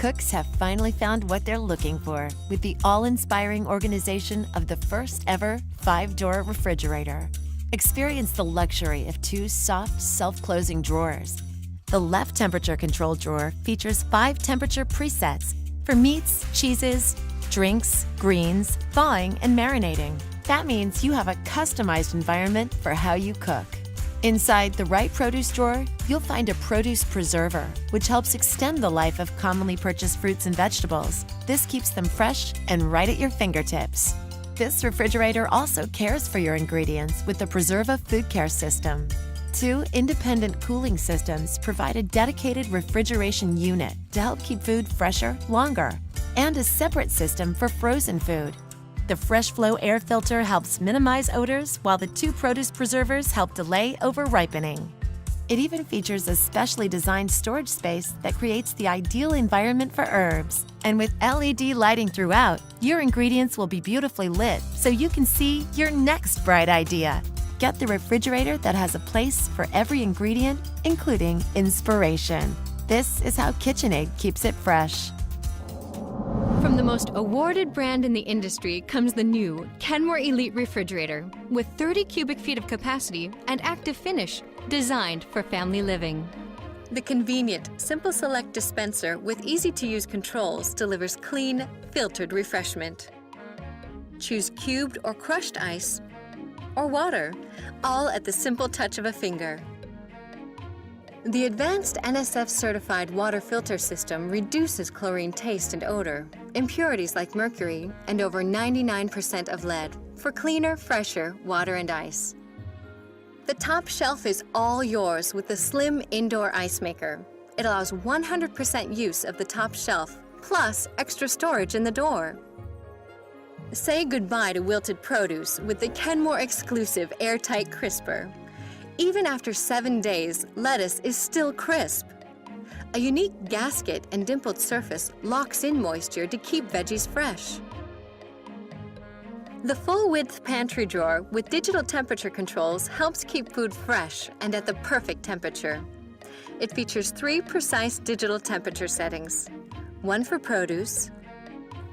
Cooks have finally found what they're looking for with the all-inspiring organization of the first ever 5-door refrigerator. Experience the luxury of 2 soft, self-closing drawers. The left temperature control drawer features 5 temperature presets for meats, cheeses, drinks, greens, thawing, and marinating. That means you have a customized environment for how you cook. Inside the right produce drawer, you'll find a produce preserver, which helps extend the life of commonly purchased fruits and vegetables. This keeps them fresh and right at your fingertips. This refrigerator also cares for your ingredients with the Preserva Food Care System. 2 independent cooling systems provide a dedicated refrigeration unit to help keep food fresher longer, and a separate system for frozen food. The Fresh Flow air filter helps minimize odors, while the 2 produce preservers help delay over-ripening. It even features a specially designed storage space that creates the ideal environment for herbs. And with LED lighting throughout, your ingredients will be beautifully lit so you can see your next bright idea. Get the refrigerator that has a place for every ingredient, including inspiration. This is how KitchenAid keeps it fresh. From the most awarded brand in the industry comes the new Kenmore Elite Refrigerator with 30 cubic feet of capacity and active finish, designed for family living. The convenient Simple Select dispenser with easy-to-use controls delivers clean, filtered refreshment. Choose cubed or crushed ice or water, all at the simple touch of a finger. The advanced NSF-certified water filter system reduces chlorine taste and odor, impurities like mercury, and over 99% of lead for cleaner, fresher water and ice. The top shelf is all yours with the slim indoor ice maker. It allows 100% use of the top shelf, plus extra storage in the door. Say goodbye to wilted produce with the Kenmore exclusive airtight crisper. Even after 7 days, lettuce is still crisp. A unique gasket and dimpled surface locks in moisture to keep veggies fresh. The full-width pantry drawer with digital temperature controls helps keep food fresh and at the perfect temperature. It features 3 precise digital temperature settings, 1 for produce,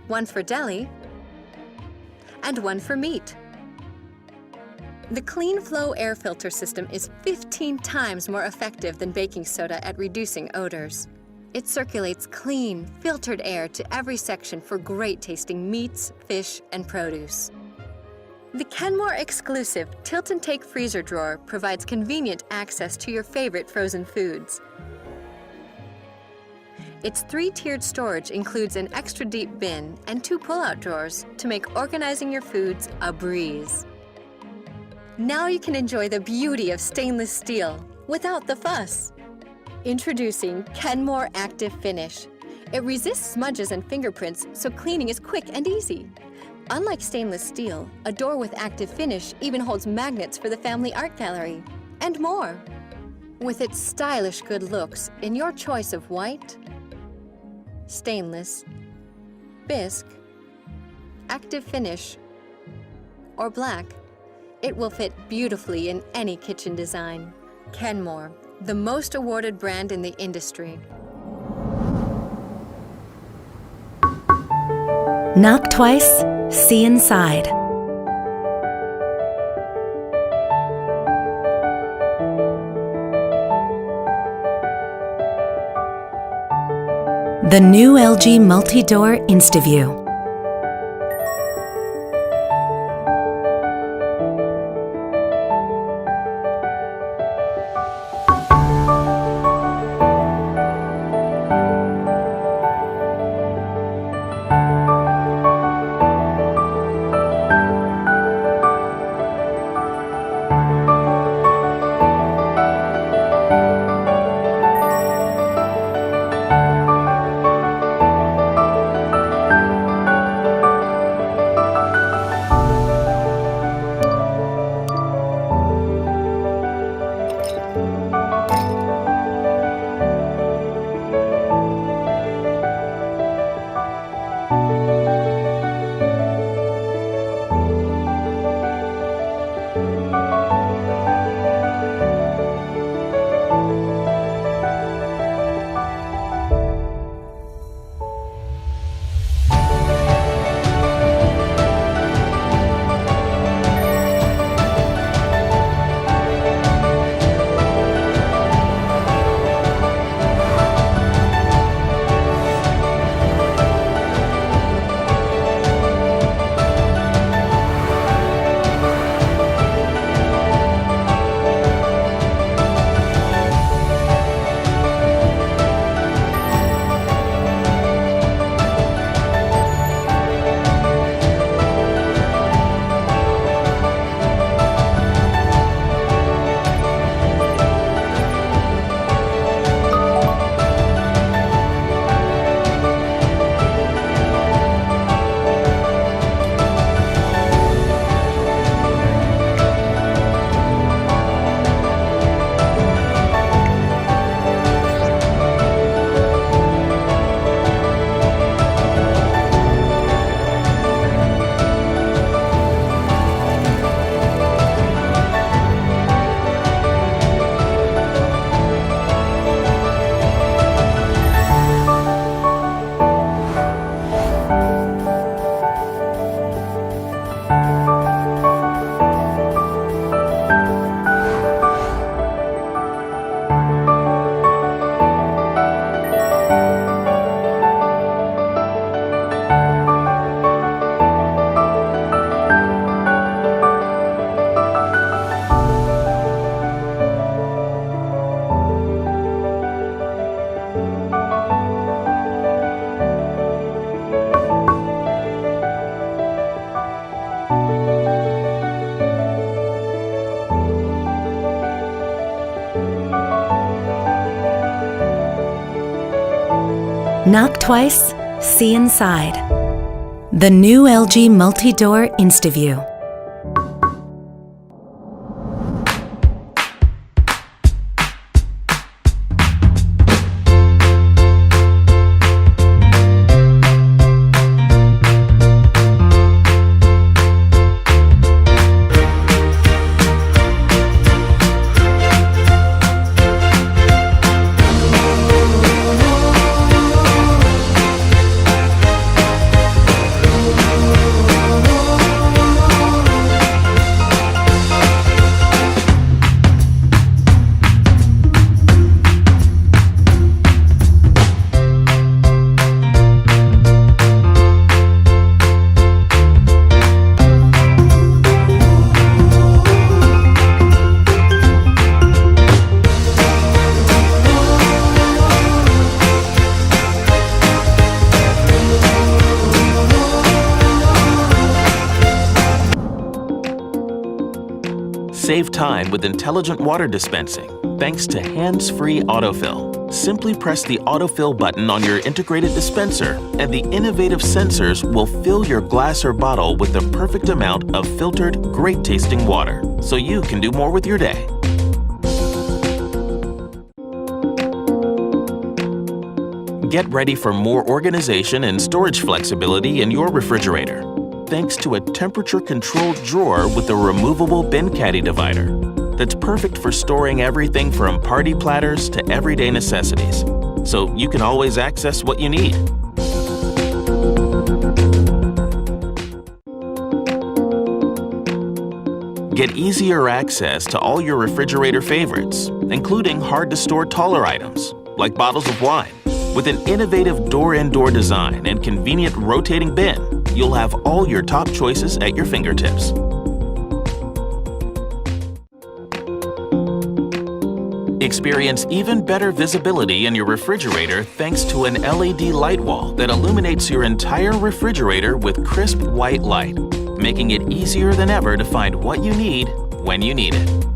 1 for deli, and 1 for meat. The Clean Flow air filter system is 15 times more effective than baking soda at reducing odors. It circulates clean, filtered air to every section for great-tasting meats, fish, and produce. The Kenmore exclusive Tilt and Take freezer drawer provides convenient access to your favorite frozen foods. Its 3-tiered storage includes an extra deep bin and 2 pull-out drawers to make organizing your foods a breeze. Now you can enjoy the beauty of stainless steel without the fuss. Introducing Kenmore Active Finish. It resists smudges and fingerprints, so cleaning is quick and easy. Unlike stainless steel, a door with active finish even holds magnets for the family art gallery, and more. With its stylish good looks in your choice of white, stainless, bisque, active finish, or black, it will fit beautifully in any kitchen design. Kenmore, the most awarded brand in the industry. Knock twice, see inside. The new LG Multi-Door InstaView. Knock twice, see inside. The new LG multi-door InstaView. Save time with intelligent water dispensing thanks to hands-free autofill. Simply press the autofill button on your integrated dispenser and the innovative sensors will fill your glass or bottle with the perfect amount of filtered, great-tasting water so you can do more with your day. Get ready for more organization and storage flexibility in your refrigerator, thanks to a temperature-controlled drawer with a removable bin caddy divider that's perfect for storing everything from party platters to everyday necessities, so you can always access what you need. Get easier access to all your refrigerator favorites, including hard-to-store taller items, like bottles of wine. With an innovative door-in-door design and convenient rotating bin, you'll have all your top choices at your fingertips. Experience even better visibility in your refrigerator thanks to an LED light wall that illuminates your entire refrigerator with crisp white light, making it easier than ever to find what you need when you need it.